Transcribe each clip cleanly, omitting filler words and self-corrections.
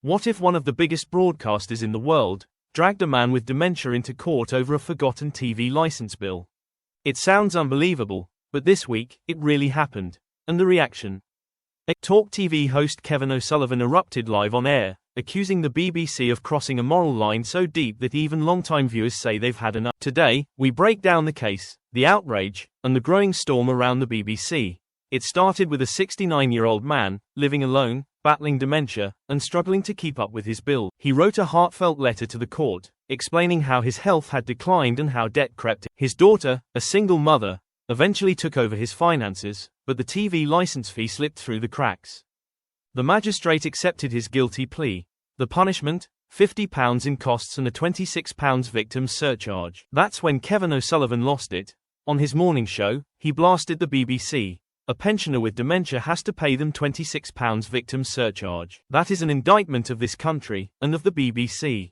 What if one of the biggest broadcasters in the world dragged a man with dementia into court over a forgotten TV license bill? It sounds unbelievable, but this week, it really happened. And the reaction? TalkTV host Kevin O'Sullivan erupted live on air, accusing the BBC of crossing a moral line so deep that even longtime viewers say they've had enough. Today, we break down the case, the outrage, and the growing storm around the BBC. It started with a 69-year-old man, living alone, battling dementia, and struggling to keep up with his bill. He wrote a heartfelt letter to the court, explaining how his health had declined and how debt crept in. His daughter, a single mother, eventually took over his finances, but the TV license fee slipped through the cracks. The magistrate accepted his guilty plea. The punishment? £50 in costs and a £26 victim surcharge. That's when Kevin O'Sullivan lost it. On his morning show, he blasted the BBC. A pensioner with dementia has to pay them £26 victim surcharge. That is an indictment of this country, and of the BBC.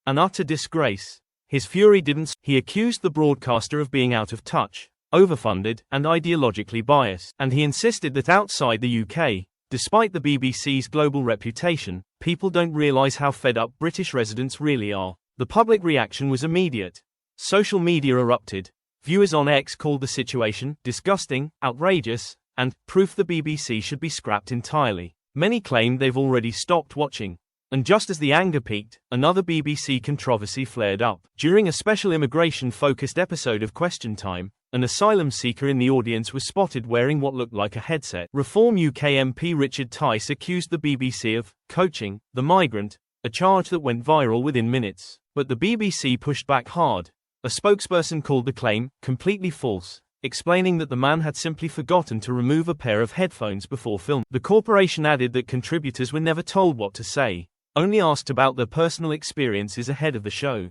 An utter disgrace. His fury didn't. He accused the broadcaster of being out of touch, overfunded, and ideologically biased. And he insisted that outside the UK, despite the BBC's global reputation, people don't realise how fed up British residents really are. The public reaction was immediate. Social media erupted. Viewers on X called the situation disgusting, outrageous, and proof the BBC should be scrapped entirely. Many claimed they've already stopped watching. And just as the anger peaked, another BBC controversy flared up. During a special immigration-focused episode of Question Time, an asylum seeker in the audience was spotted wearing what looked like a headset. Reform UK MP Richard Tice accused the BBC of coaching the migrant, a charge that went viral within minutes. But the BBC pushed back hard. A spokesperson called the claim completely false, explaining that the man had simply forgotten to remove a pair of headphones before filming. The corporation added that contributors were never told what to say, only asked about their personal experiences ahead of the show.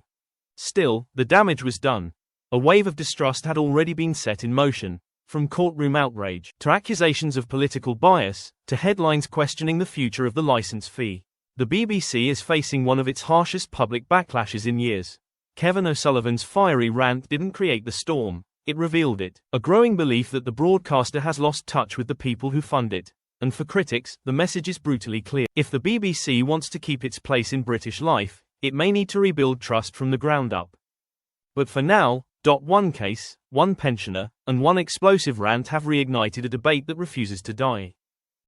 Still, the damage was done. A wave of distrust had already been set in motion, from courtroom outrage to accusations of political bias, to headlines questioning the future of the license fee. The BBC is facing one of its harshest public backlashes in years. Kevin O'Sullivan's fiery rant didn't create the storm, it revealed it. A growing belief that the broadcaster has lost touch with the people who fund it. And for critics, the message is brutally clear. If the BBC wants to keep its place in British life, it may need to rebuild trust from the ground up. But for now, one case, one pensioner, and one explosive rant have reignited a debate that refuses to die.